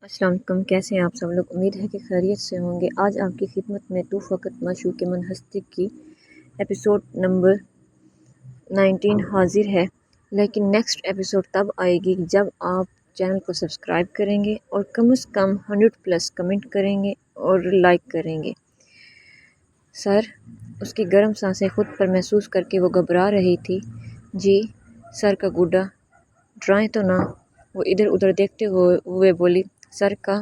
السلام علیکم، کیسے ہیں آپ سب لوگ؟ امید ہے کہ خیریت سے ہوں گے۔ آج آپ کی خدمت میں تو فقط معشوق من ہستی کی ایپیسوڈ نمبر 19 حاضر ہے، لیکن نیکسٹ ایپیسوڈ تب آئے گی جب آپ چینل کو سبسکرائب کریں گے اور کم از کم 100+ کمنٹ کریں گے اور لائک کریں گے۔ سر، اس کی گرم سانسیں خود پر محسوس کر کے وہ گھبرا رہی تھی۔ جی سر کا گڈا، ڈرائیں تو نہ؟ وہ ادھر ادھر دیکھتے ہوئے بولی۔ سر کا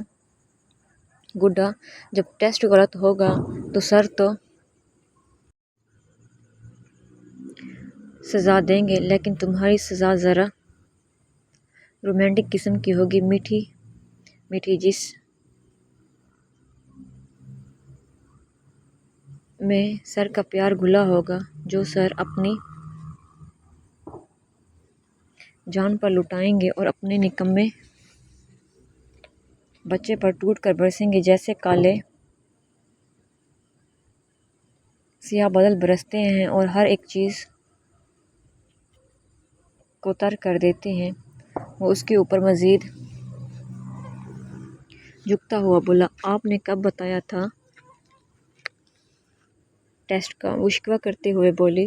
گڈا، جب ٹیسٹ غلط ہوگا تو سر تو سزا دیں گے، لیکن تمہاری سزا ذرا رومانٹک قسم کی ہوگی، میٹھی میٹھی، جس میں سر کا پیار گھلا ہوگا، جو سر اپنی جان پر لٹائیں گے اور اپنے نکمے بچے پر ٹوٹ کر برسیں گے جیسے کالے سیاہ بادل برستے ہیں اور ہر ایک چیز کو تر کر دیتے ہیں۔ وہ اس کے اوپر مزید جھکتا ہوا بولا، آپ نے کب بتایا تھا ٹیسٹ کا؟ وہ شکوہ کرتے ہوئے بولی،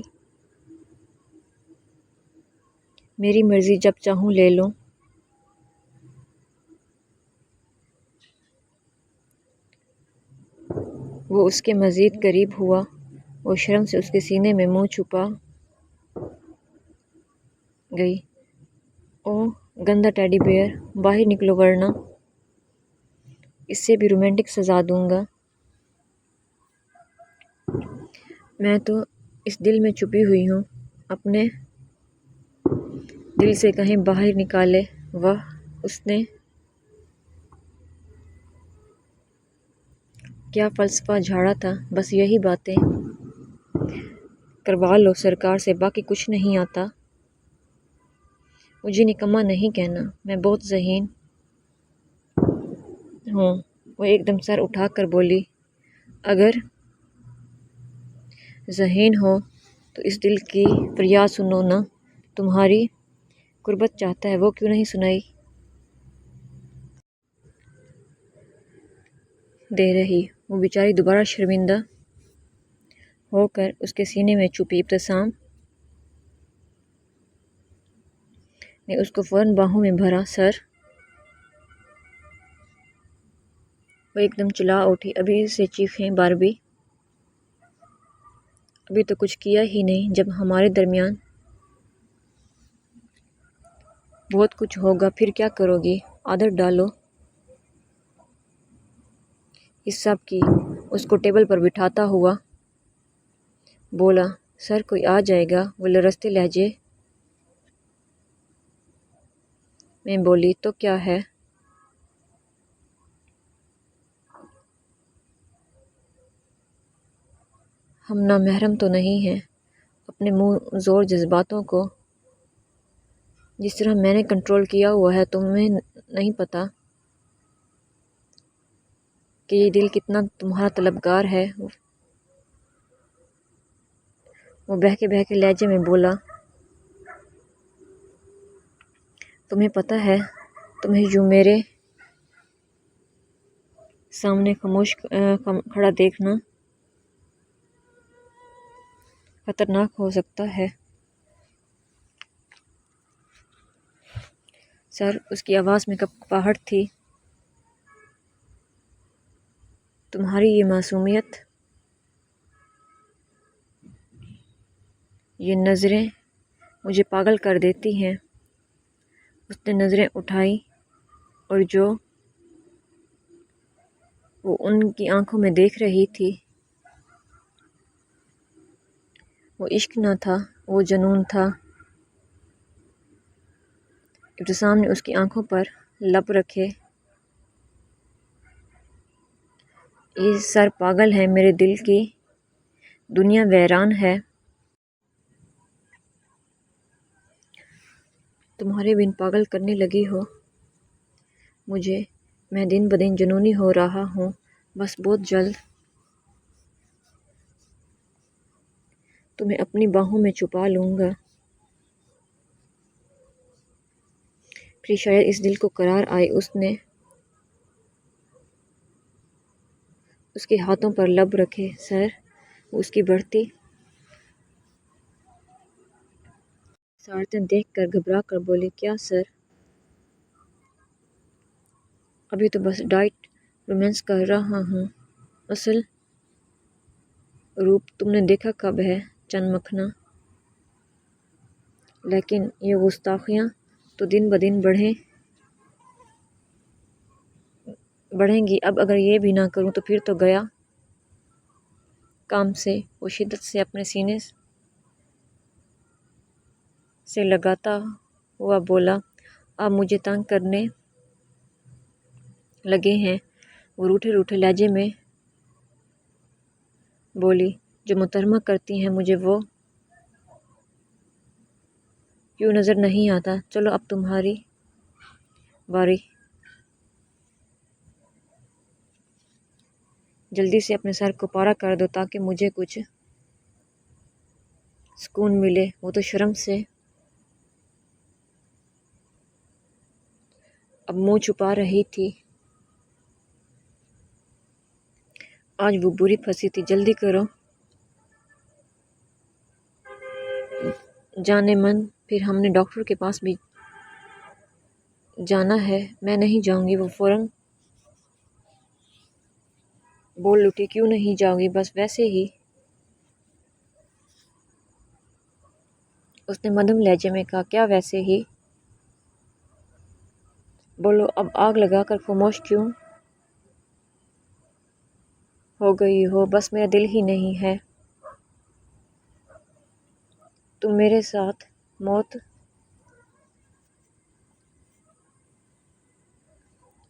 میری مرضی، جب چاہوں لے لوں۔ وہ اس کے مزید قریب ہوا۔ وہ شرم سے اس کے سینے میں منہ چھپا گئی۔ او گندا ٹیڈی بیئر، باہر نکلو ورنہ اس سے بھی رومانٹک سزا دوں گا۔ میں تو اس دل میں چھپی ہوئی ہوں، اپنے دل سے کہیں باہر نکالے۔ واہ، اس نے کیا فلسفہ جھاڑا تھا! بس یہی باتیں کروا لو سرکار سے، باقی کچھ نہیں آتا۔ مجھے نکما نہیں کہنا، میں بہت ذہین ہوں۔ وہ ایک دم سر اٹھا کر بولی، اگر ذہین ہو تو اس دل کی فریاد سنو نا، تمہاری قربت چاہتا ہے، وہ کیوں نہیں سنائی دے رہی؟ وہ بیچاری دوبارہ شرمندہ ہو کر اس کے سینے میں چھپی ابتسام نے اس کو فوراً باہوں میں بھرا۔ سر! وہ ایک دم چلا اٹھی، ابھی سے چیخیں باربی، ابھی تو کچھ کیا ہی نہیں، جب ہمارے درمیان بہت کچھ ہوگا پھر کیا کرو گی؟ عادت ڈالو اس سب کی۔ اس کو ٹیبل پر بٹھاتا ہوا بولا، سر کوئی آ جائے گا؟ وہ لرزتے لہجے میں بولی، تو کیا ہے؟ ہم نامحرم تو نہیں ہیں؟ اپنے منہ زور جذباتوں کو جس طرح میں نے کنٹرول کیا ہوا ہے، تمہیں نہیں پتا کہ یہ دل کتنا تمہارا طلبگار ہے۔ وہ بہکے بہکے لہجے میں بولا، تمہیں پتا ہے، تمہیں یوں میرے سامنے خاموش کھڑا دیکھنا خطرناک ہو سکتا ہے۔ سر! اس کی آواز میں کپکپاہٹ تھی۔ تمہاری یہ معصومیت، یہ نظریں مجھے پاگل کر دیتی ہیں۔ اس نے نظریں اٹھائیں اور جو وہ ان کی آنکھوں میں دیکھ رہی تھی وہ عشق نہ تھا، وہ جنون تھا۔ ابتسام نے اس کی آنکھوں پر لب رکھے، یہ سر پاگل ہے، میرے دل کی دنیا ویران ہے۔ تمہارے بن پاگل کرنے لگی ہو مجھے، میں دن بدن جنونی ہو رہا ہوں، بس بہت جلد تمہیں اپنی باہوں میں چھپا لوں گا، پھر شاید اس دل کو قرار آئے۔ اس نے اس کے ہاتھوں پر لب رکھے۔ سر، وہ اس کی بڑھتی حسارتیں دیکھ کر گھبرا کر بولی، کیا سر؟ ابھی تو بس ڈائٹ رومانس کر رہا ہوں۔ اصل روپ تم نے دیکھا کب ہے چند مکھنا؟ لیکن یہ گستاخیاں تو دن بدن بڑھیں گی۔ اب اگر یہ بھی نہ کروں تو پھر تو گیا کام سے۔ وہ شدت سے اپنے سینے سے لگاتا ہوا بولا، آپ مجھے تنگ کرنے لگے ہیں۔ وہ روٹھے روٹھے لہجے میں بولی، جو محترمہ کرتی ہیں مجھے وہ کیوں نظر نہیں آتا؟ چلو اب تمہاری باری، جلدی سے اپنے سر کو پارا کر دو تاکہ مجھے کچھ سکون ملے۔ وہ تو شرم سے اب منہ چھپا رہی تھی۔ آج وہ بری پھنسی تھی۔ جلدی کرو جانے من، پھر ہم نے ڈاکٹر کے پاس بھی جانا ہے۔ میں نہیں جاؤں گی، وہ فوراً بول اٹھی، کیوں نہیں جاؤ گی؟ بس ویسے ہی، اس نے مدھم لہجے میں کہا۔ کیا ویسے ہی؟ بولو، اب آگ لگا کر خاموش کیوں ہو گئی ہو؟ بس میرا دل ہی نہیں ہے۔ تم میرے ساتھ موت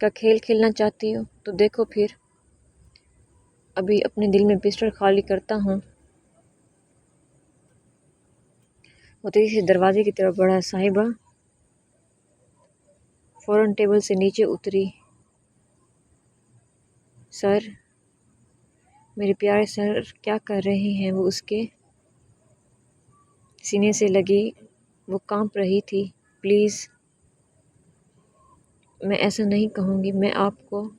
کا کھیل کھیلنا چاہتی ہو تو دیکھو پھر، ابھی اپنے دل میں پسٹل خالی کرتا ہوں۔ وہ تیزی سے دروازے کی طرف بڑھا۔ صاحبہ فوراً ٹیبل سے نیچے اتری۔ سر، میرے پیارے سر کیا کر رہے ہیں؟ وہ اس کے سینے سے لگی، وہ کانپ رہی تھی۔ پلیز، میں ایسا نہیں کہوں گی۔ میں آپ کو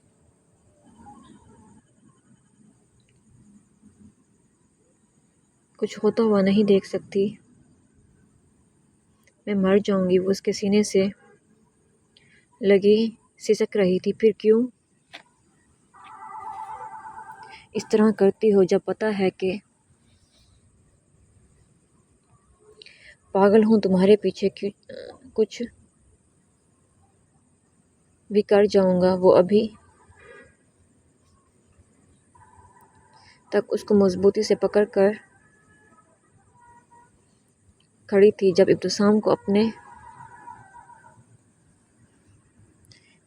کچھ ہوتا ہوا نہیں دیکھ سکتی۔ میں مر جاؤں گی۔ وہ اس کے سینے سے لگی سسک رہی تھی۔ پھر کیوں اس طرح کرتی ہو جب پتہ ہے کہ پاگل ہوں تمہارے پیچھے کچھ بھی کر جاؤں گا؟ وہ ابھی تک اس کو مضبوطی سے پکڑ کر کھڑی تھی جب ابتسام کو اپنے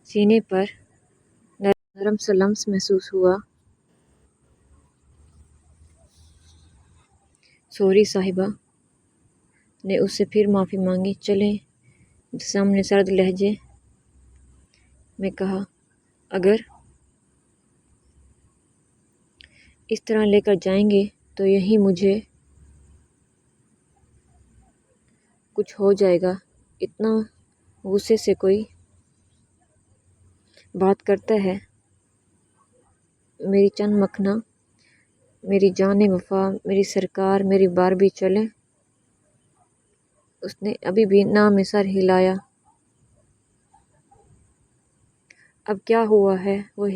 سینے پر نرم سا لمس محسوس ہوا۔ سوری صاحبہ، نے اس سے پھر معافی مانگی۔ چلیں، ابتسام نے سرد لہجے میں کہا، اگر اس طرح لے کر جائیں گے تو یہیں مجھے کچھ ہو جائے گا۔ اتنا غصے سے کوئی بات کرتا ہے؟ میری چند مکھنا، میری جان وفا، میری سرکار، میری باربی، چلیں۔ اس نے ابھی بھی نہ میں سر ہلایا۔ اب کیا ہوا ہے؟ وہ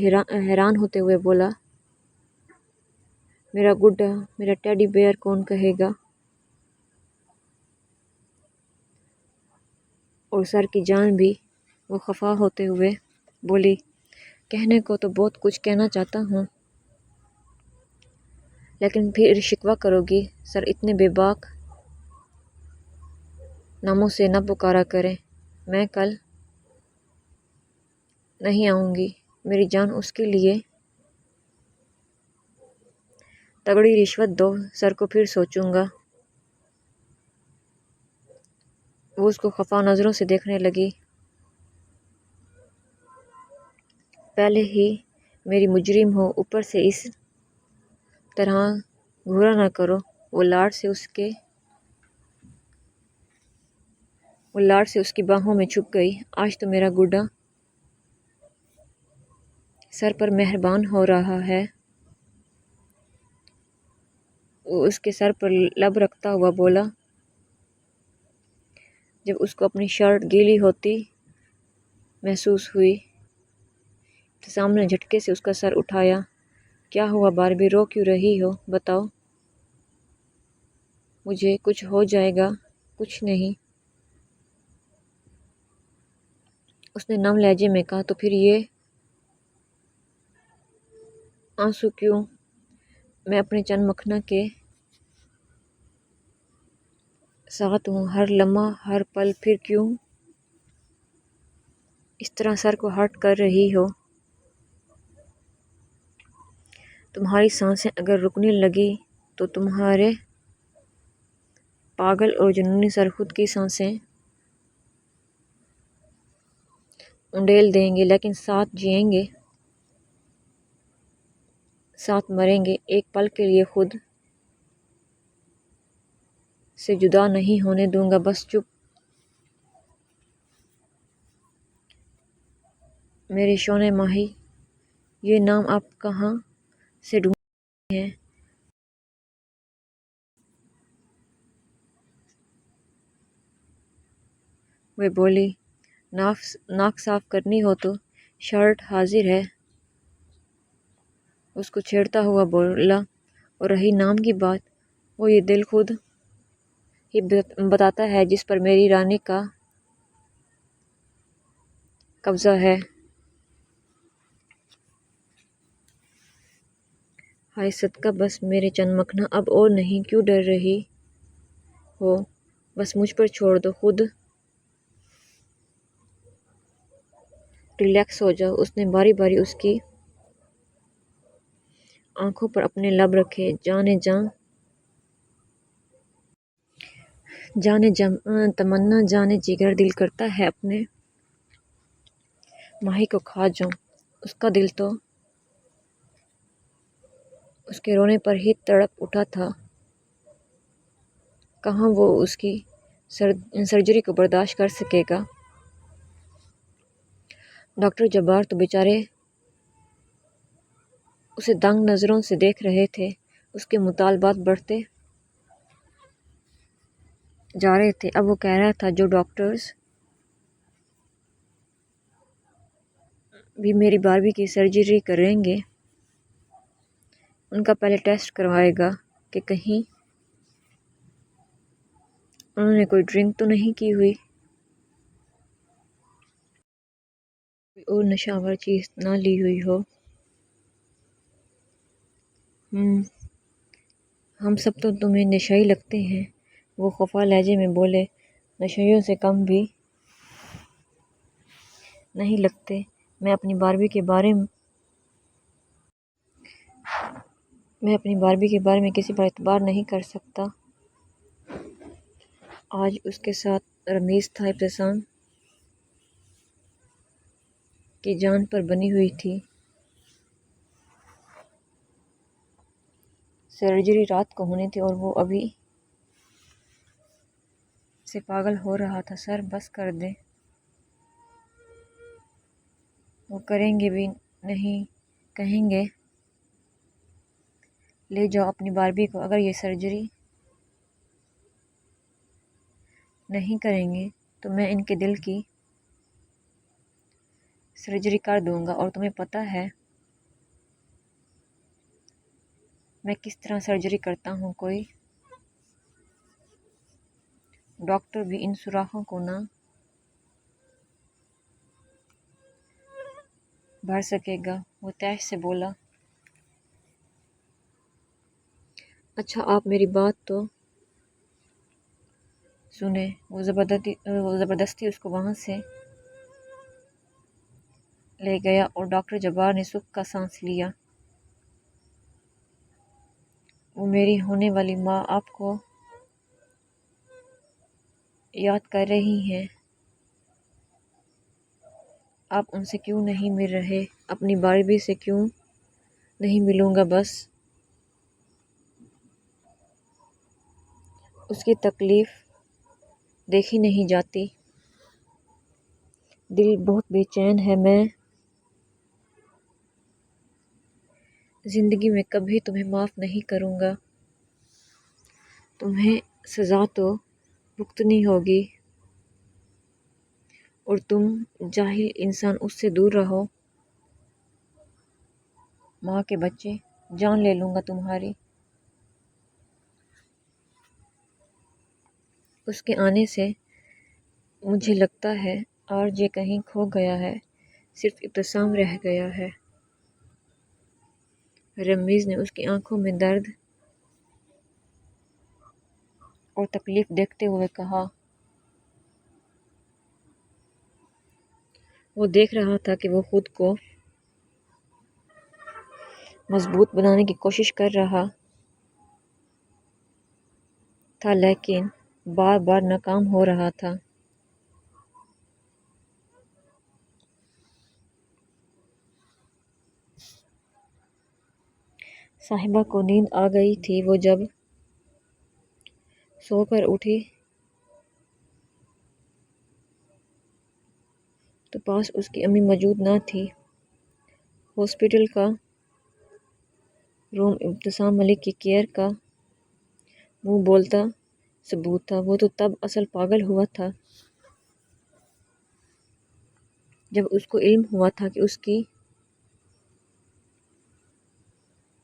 حیران ہوتے ہوئے بولا، میرا گڈا، میرا ٹیڈی بیئر کون کہے گا؟ اور سر کی جان بھی؟ وہ خفا ہوتے ہوئے بولی، کہنے کو تو بہت کچھ کہنا چاہتا ہوں، لیکن پھر شکوہ کرو گی۔ سر، اتنے بے باک ناموں سے نہ پکارا کریں۔ میں کل نہیں آؤں گی۔ میری جان، اس کے لیے تگڑی رشوت دو، سر کو پھر سوچوں گا۔ وہ اس کو خفا نظروں سے دیکھنے لگی۔ پہلے ہی میری مجرم ہو، اوپر سے اس طرح گھورا نہ کرو۔ وہ لاڈ سے اس کی باہوں میں چھپ گئی۔ آج تو میرا گڈا سر پر مہربان ہو رہا ہے۔ وہ اس کے سر پر لب رکھتا ہوا بولا۔ جب اس کو اپنی شرٹ گیلی ہوتی محسوس ہوئی، ابتسام نے جھٹکے سے اس کا سر اٹھایا۔ کیا ہوا باربی، رو کیوں رہی ہو؟ بتاؤ۔ مجھے کچھ ہو جائے گا۔ کچھ نہیں، اس نے نم لہجے میں کہا۔ تو پھر یہ آنسو کیوں؟ میں اپنے چند مکھنا کے ساتھ ہوں، ہر لمحہ، ہر پل۔ پھر کیوں اس طرح سر کو ہرٹ کر رہی ہو؟ تمہاری سانسیں اگر رکنے لگی تو تمہارے پاگل اور جنونی سر خود کی سانسیں انڈیل دیں گے، لیکن ساتھ جئیں گے، ساتھ مریں گے۔ ایک پل کے لیے خود سے جدا نہیں ہونے دوں گا۔ بس چپ۔ میرے شونے ماہی، یہ نام آپ کہاں سے ڈھونڈ ہیں؟ وہ بولی۔ ناک صاف کرنی ہو تو شرٹ حاضر ہے، اس کو چھیڑتا ہوا بولا۔ اور رہی نام کی بات، وہ یہ دل خود ہی بتاتا ہے جس پر میری رانی کا قبضہ ہے۔ ہائے صدقہ، بس میرے چند مکھنا، اب اور نہیں۔ کیوں ڈر رہی ہو؟ بس مجھ پر چھوڑ دو، خود ریلیکس ہو جاؤ۔ اس نے باری باری اس کی آنکھوں پر اپنے لب رکھے۔ جانے تمنا، جانے جگر، دل کرتا ہے اپنے ماہی کو کھا جاؤں۔ اس کا دل تو اس کے رونے پر ہی تڑپ اٹھا تھا۔ کہاں وہ اس کی سرجری کو برداشت کر سکے گا؟ ڈاکٹر جبار تو بیچارے اسے دنگ نظروں سے دیکھ رہے تھے۔ اس کے مطالبات بڑھتے جا رہے تھے۔ اب وہ کہہ رہا تھا جو ڈاکٹرز بھی میری باربی کی سرجری کریں گے، ان کا پہلے ٹیسٹ کروائے گا کہ کہیں انہوں نے کوئی ڈرنک تو نہیں کی ہوئی، کوئی اور نشہ آور چیز نہ لی ہوئی ہو۔ ہم سب تو تمہیں نشئی لگتے ہیں، وہ خفا لہجے میں بولے۔ نشئیوں سے کم بھی نہیں لگتے۔ میں اپنی باربی کے بارے میں کسی پر اعتبار نہیں کر سکتا۔ آج اس کے ساتھ رمیز تھا، ابتسام کی جان پر بنی ہوئی تھی۔ سرجری رات کو ہونی تھی اور وہ ابھی سے پاگل ہو رہا تھا۔ سر بس کر دیں، وہ کریں گے بھی نہیں، کہیں گے لے جاؤ اپنی باربی کو۔ اگر یہ سرجری نہیں کریں گے تو میں ان کے دل کی سرجری کر دوں گا۔ اور تمہیں پتہ ہے میں کس طرح سرجری کرتا ہوں؟ کوئی ڈاکٹر بھی ان سوراخوں کو نہ بھر سکے گا، وہ تیش سے بولا۔ اچھا آپ میری بات تو سنیں۔ وہ زبردستی اس کو وہاں سے لے گیا اور ڈاکٹر جبار نے سکھ کا سانس لیا۔ وہ میری ہونے والی ماں آپ کو یاد کر رہی ہیں، آپ ان سے کیوں نہیں مل رہے؟ اپنی باربی سے کیوں نہیں ملوں گا؟ بس اس کی تکلیف دیکھی نہیں جاتی، دل بہت بے چین ہے۔ میں زندگی میں کبھی تمہیں معاف نہیں کروں گا۔ تمہیں سزا تو بھگتنی ہوگی اور تم جاہل انسان اس سے دور رہو۔ ماں کے بچے، جان لے لوں گا تمہاری۔ اس کے آنے سے مجھے لگتا ہے آج یہ کہیں کھو گیا ہے، صرف ابتسام رہ گیا ہے۔ رمیز نے اس کی آنکھوں میں درد اور تکلیف دیکھتے ہوئے کہا۔ وہ دیکھ رہا تھا کہ وہ خود کو مضبوط بنانے کی کوشش کر رہا تھا لیکن بار بار ناکام ہو رہا تھا۔ صاحبہ کو نیند آ گئی تھی۔ وہ جب سو کر اٹھی تو پاس اس کی امی موجود نہ تھی۔ ہاسپٹل کا روم ابتسام ملک کی کیئر کا منہ بولتا ثبوت تھا۔ وہ تو تب اصل پاگل ہوا تھا جب اس کو علم ہوا تھا کہ اس کی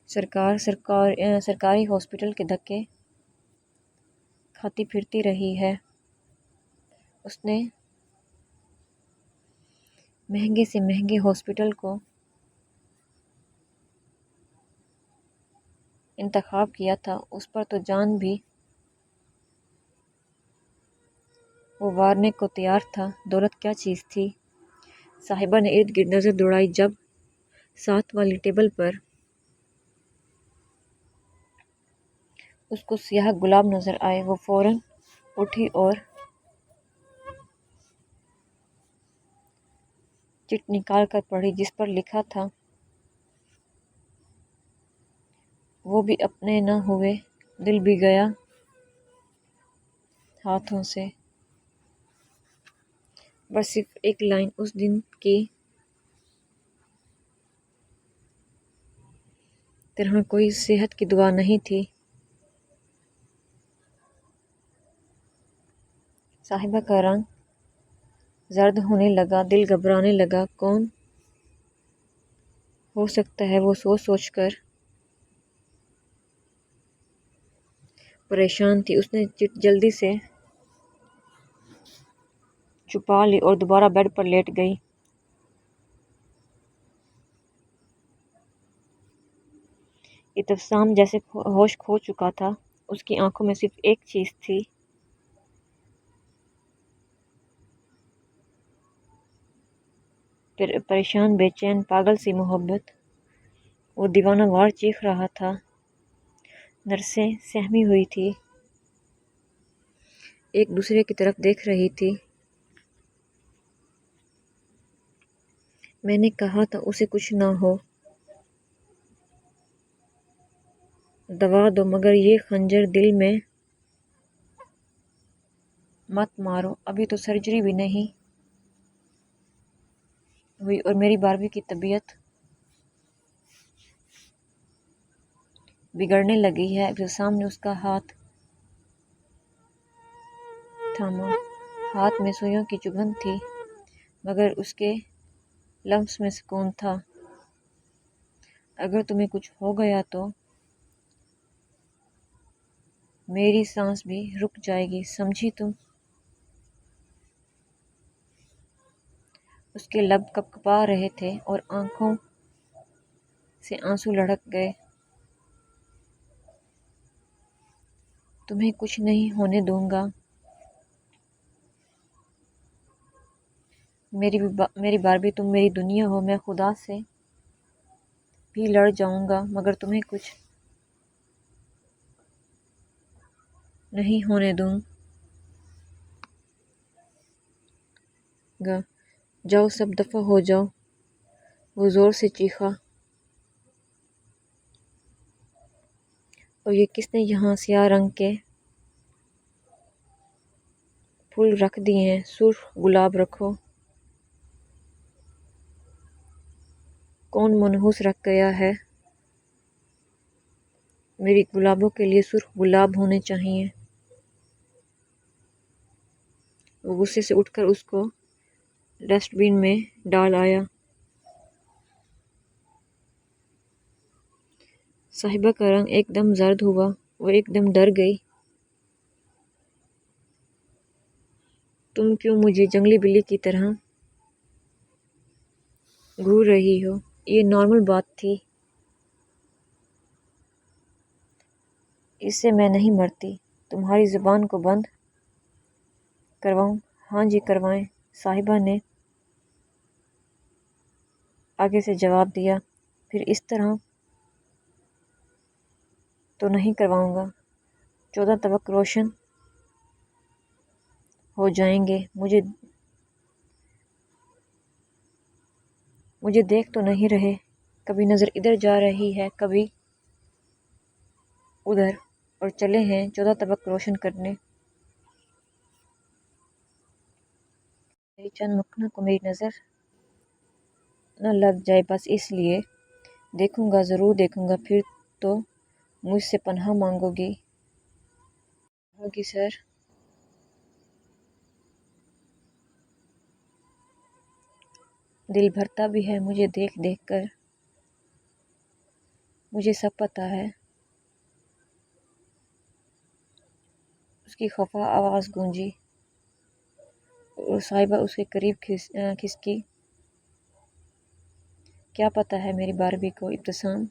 سرکاری ہاسپٹل کے دھکے کھاتی پھرتی رہی ہے۔ اس نے مہنگے سے مہنگے ہاسپٹل کو انتخاب کیا تھا، اس پر تو جان بھی وہ وارنے کو تیار تھا۔ دولت کیا چیز تھی؟ صاحبہ نے ارد گرد نظر دوڑائی۔ جب ساتھ والی ٹیبل پر اس کو سیاہ گلاب نظر آئے، وہ فوراً اٹھی اور چٹ نکال کر پڑھی جس پر لکھا تھا، وہ بھی اپنے نہ ہوئے، دل بھی گیا ہاتھوں سے۔ بس صرف ایک لائن اس دن کی طرح کوئی صحت کی دعا نہیں تھی۔ صاحبہ کا رنگ زرد ہونے لگا، دل گھبرانے لگا۔ کون ہو سکتا ہے؟ وہ سوچ سوچ کر پریشان تھی۔ اس نے چٹ جلدی سے چھپا لی اور دوبارہ بیڈ پر لیٹ گئی۔ ابتسام جیسے ہوش کھو چکا تھا۔ اس کی آنکھوں میں صرف ایک چیز تھی، پریشان، بے چین، پاگل سی محبت۔ وہ دیوانہ وار چیخ رہا تھا۔ نرسیں سہمی ہوئی تھیں، ایک دوسرے کی طرف دیکھ رہی تھی۔ میں نے کہا تھا اسے کچھ نہ ہو، دوا دو، مگر یہ خنجر دل میں مت مارو۔ ابھی تو سرجری بھی نہیں ہوئی اور میری باربی کی طبیعت بگڑنے لگی ہے۔ ابتسام نے اس کا ہاتھ تھاما۔ ہاتھ میں سوئیوں کی چبھن تھی مگر اس کے لمس میں سکون تھا۔ اگر تمہیں کچھ ہو گیا تو میری سانس بھی رک جائے گی، سمجھی تم؟ اس کے لب کپکپا رہے تھے اور آنکھوں سے آنسو لڑھک گئے۔ تمہیں کچھ نہیں ہونے دوں گا، میری باربی، تم میری دنیا ہو۔ میں خدا سے بھی لڑ جاؤں گا مگر تمہیں کچھ نہیں ہونے دوں گا۔ جاؤ، سب دفع ہو جاؤ۔ وہ زور سے چیخا۔ اور یہ کس نے یہاں سیاہ رنگ کے پھول رکھ دیے ہیں؟ سرخ گلاب رکھو۔ کون منحوس رکھ گیا ہے؟ میری گلابوں کے لیے سرخ گلاب ہونے چاہیے۔ وہ غصے سے اٹھ کر اس کو ڈسٹ بین میں ڈال آیا۔ صاحبہ کا رنگ ایک دم زرد ہوا، وہ ایک دم ڈر گئی۔ تم کیوں مجھے جنگلی بلی کی طرح گھور رہی ہو؟ یہ نارمل بات تھی، اس سے میں نہیں مرتی۔ تمہاری زبان کو بند کرواؤں؟ ہاں جی کروائیں، صاحبہ نے آگے سے جواب دیا۔ پھر اس طرح تو نہیں کرواؤں گا، 14 طبق روشن ہو جائیں گے۔ مجھے دیکھ تو نہیں رہے؟ کبھی نظر ادھر جا رہی ہے کبھی ادھر، اور چلے ہیں 14 طبق روشن کرنے۔ میری چند مکھنوں کو میری نظر نہ لگ جائے، بس اس لیے دیکھوں گا، ضرور دیکھوں گا۔ پھر تو مجھ سے پناہ مانگو گی؟ ہوگی سر۔ دل بھرتا بھی ہے مجھے دیکھ دیکھ کر، مجھے سب پتہ ہے۔ اس کی خفا آواز گونجی اور صاحبہ اس کے قریب کھسکی۔ کیا پتہ ہے میری باربی کو؟ ابتسام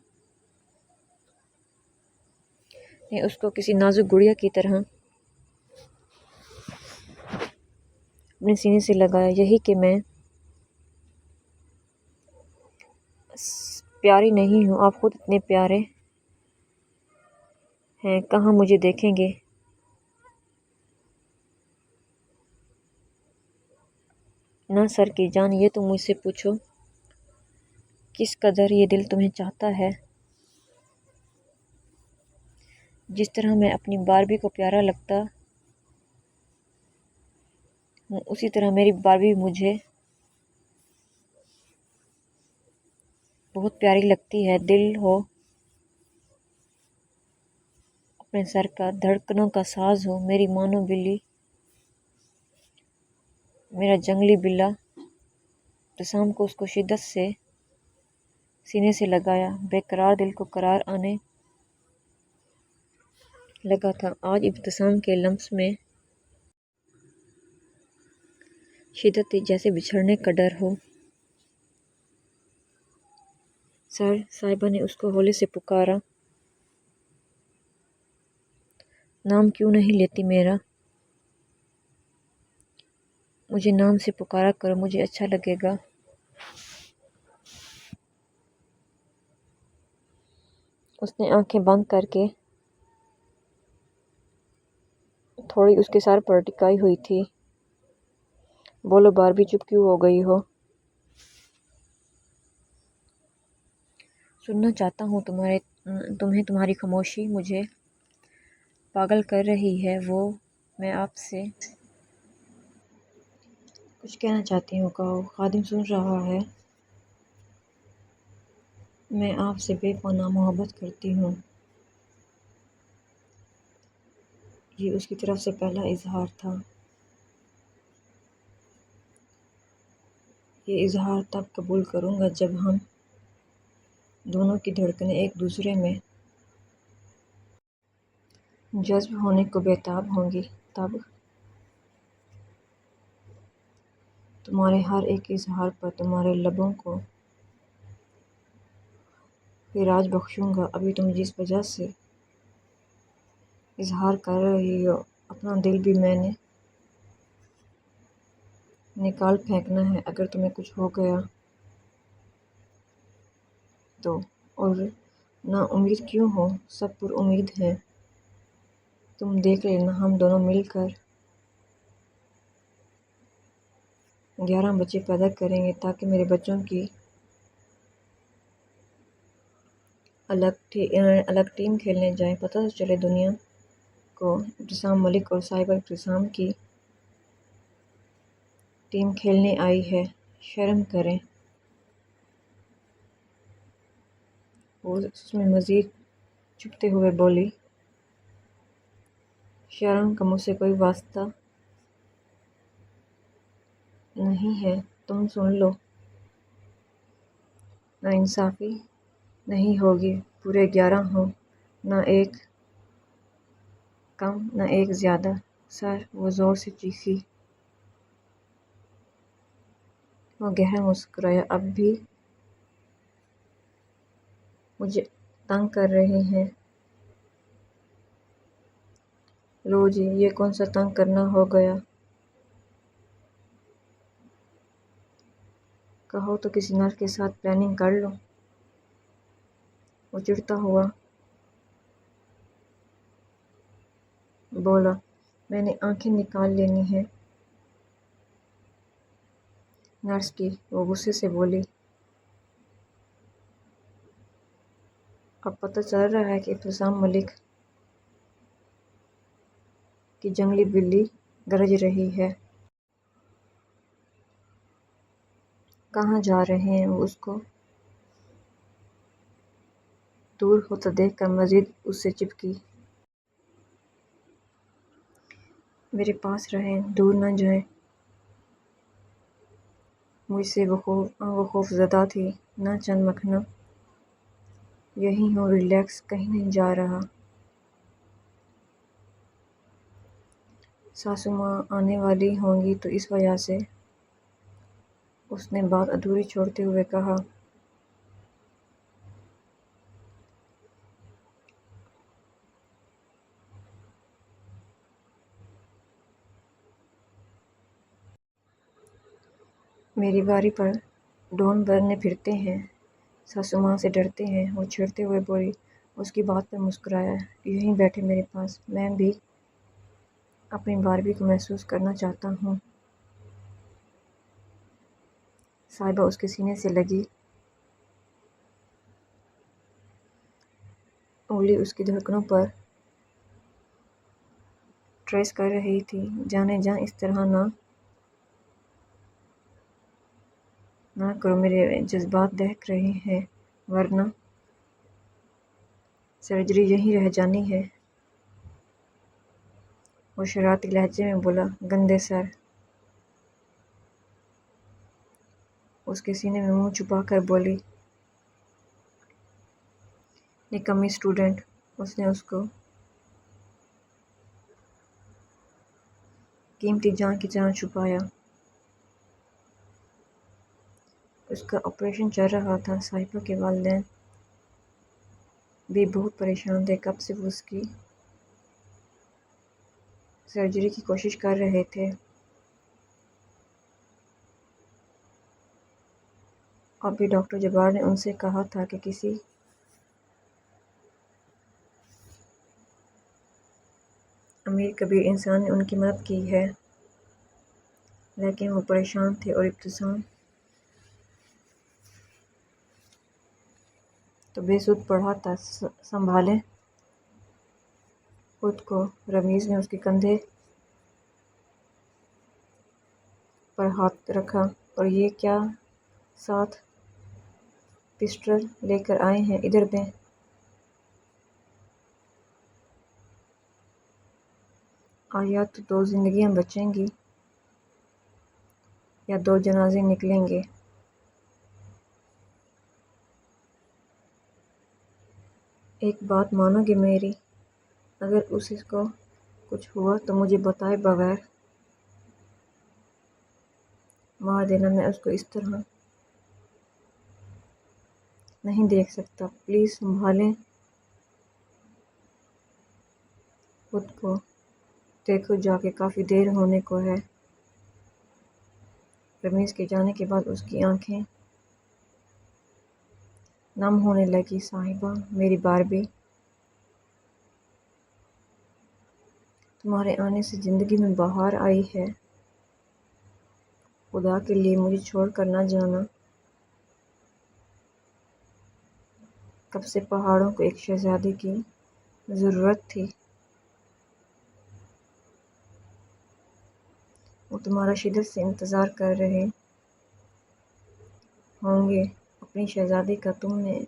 نے اس کو کسی نازک گڑیا کی طرح اپنے سینے سے لگایا۔ یہی کہ میں پیاری نہیں ہوں، آپ خود اتنے پیارے ہیں، کہاں مجھے دیکھیں گے؟ نہ سر کی جان، یہ تو مجھ سے پوچھو کس قدر یہ دل تمہیں چاہتا ہے۔ جس طرح میں اپنی باربی کو پیارا لگتا ہوں، اسی طرح میری باربی مجھے بہت پیاری لگتی ہے۔ دل ہو اپنے سر کا، دھڑکنوں کا ساز ہو، میری مانو بلی، میرا جنگلی بلا۔ ابتسام کو اس کو شدت سے سینے سے لگایا، بے قرار دل کو قرار آنے لگا تھا۔ آج ابتسام کے لمس میں شدت تھی، جیسے بچھڑنے کا ڈر ہو۔ سر، صاحبہ نے اس کو ہولے سے پکارا۔ نام کیوں نہیں لیتی میرا؟ مجھے نام سے پکارا کرو، مجھے اچھا لگے گا۔ اس نے آنکھیں بند کر کے تھوڑی اس کے سر پر ٹکائی ہوئی تھی۔ بولو باربی، چپ کیوں ہو گئی ہو؟ سننا چاہتا ہوں تمہیں تمہاری خاموشی مجھے پاگل کر رہی ہے۔ وہ میں آپ سے کچھ کہنا چاہتی ہوں، کہو۔ خادم سن رہا ہے؟ میں آپ سے بے پناہ محبت کرتی ہوں۔ یہ اس کی طرف سے پہلا اظہار تھا۔ یہ اظہار تب قبول کروں گا جب ہم دونوں کی دھڑکنیں ایک دوسرے میں جذب ہونے کو بےتاب ہوں گی۔ تب تمہارے ہر ایک اظہار پر تمہارے لبوں کو خراج بخشوں گا۔ ابھی تم جس وجہ سے اظہار کر رہی ہو، اپنا دل بھی میں نے نکال پھینکنا ہے اگر تمہیں کچھ ہو گیا تو۔ اور نا امید کیوں ہو، سب پر امید ہیں۔ تم دیکھ لینا، ہم دونوں مل کر 11 بچے پیدا کریں گے تاکہ میرے بچوں کی الگ ٹیم کھیلنے جائیں، پتہ تو چلے دنیا کو ابتسام ملک اور صاحبہ ابتسام کی ٹیم کھیلنے آئی ہے۔ شرم کریں۔ وہ اس میں مزید چپتے ہوئے بولی، شرم کا مجھ سے کوئی واسطہ نہیں ہے، تم سن لو۔ ناانصافی نہیں ہوگی، پورے 11 ہوں، نہ ایک کم نہ ایک زیادہ۔ سر، وہ زور سے چیخی۔ وہ گہرا مسکرایا، اب بھی مجھے تنگ کر رہے ہیں؟ لو جی، یہ کون سا تنگ کرنا ہو گیا؟ کہو تو کسی نرس کے ساتھ پلاننگ کر لو۔ وہ چڑھتا ہوا بولا، میں نے آنکھیں نکال لینی ہیں نرس کی۔ وہ غصے سے بولی، اب پتہ چل رہا ہے کہ ابتسام ملک کی جنگلی بلی گرج رہی ہے۔ کہاں جا رہے ہیں؟ وہ اس کو دور ہوتا دیکھ کر مزید اس سے چپکی۔ میرے پاس رہیں، دور نہ جائیں۔ مجھ سے وہ خوف زدہ تھی، نہ چند مکھنا یہیں ہوں، ریلیکس، کہیں نہیں جا رہا۔ ساسو ماں آنے والی ہوں گی تو اس وجہ سے۔ اس نے بات ادھوری چھوڑتے ہوئے کہا، میری باری پر ڈھول بجنے پھرتے ہیں، ساسو ماں سے ڈرتے ہیں۔ وہ چھڑتے ہوئے بولی، اس کی بات پر مسکرایا، یہیں بیٹھے میرے پاس، میں بھی اپنی باربی کو محسوس کرنا چاہتا ہوں۔ صاحبہ اس کے سینے سے لگی، انگلی اس کی دھڑکنوں پر ٹریس کر رہی تھی، جانے جاں اس طرح نہ کرو، میرے جذبات دہک رہے ہیں، ورنہ سرجری یہیں رہ جانی ہے۔ وہ شرارتی لہجے میں بولا، گندے سر۔ اس کے سینے میں منہ چھپا کر بولی، نکمی اسٹوڈنٹ۔ اس نے اس کو قیمتی جان کی طرح چھپایا۔ اس کا آپریشن چل رہا تھا، صاحبہ کے والدین بھی بہت پریشان تھے، کب سے وہ اس کی سرجری کی کوشش کر رہے تھے۔ ابھی ڈاکٹر جبار نے ان سے کہا تھا کہ کسی امیر کبیر انسان نے ان کی مدد کی ہے، لیکن وہ پریشان تھے اور ابتسام تو بے سود پڑا تھا۔ سنبھالیں خود کو۔ رمیز نے اس کے کندھے پر ہاتھ رکھا، اور یہ کیا ساتھ پسٹل لے کر آئے ہیں؟ ادھر دیں۔ آیا تو 2 زندگیاں بچیں گی یا 2 جنازے نکلیں گے۔ ایک بات مانو گے میری؟ اگر اس کو کچھ ہوا تو مجھے بتائے بغیر مار دینا، میں اس کو اس طرح نہیں دیکھ سکتا، پلیز سنبھالیں خود کو، دیکھو جا کے کافی دیر ہونے کو ہے۔ رمیز کے جانے کے بعد اس کی آنکھیں نم ہونے لگی، صاحبہ، میری باربی، تمہارے آنے سے زندگی میں بہار آئی ہے، خدا کے لیے مجھے چھوڑ کر نہ جانا۔ کب سے پہاڑوں کو ایک شہزادی کی ضرورت تھی، وہ تمہارا شدت سے انتظار کر رہے ہوں گے، اپنی شہزادی کا تم نے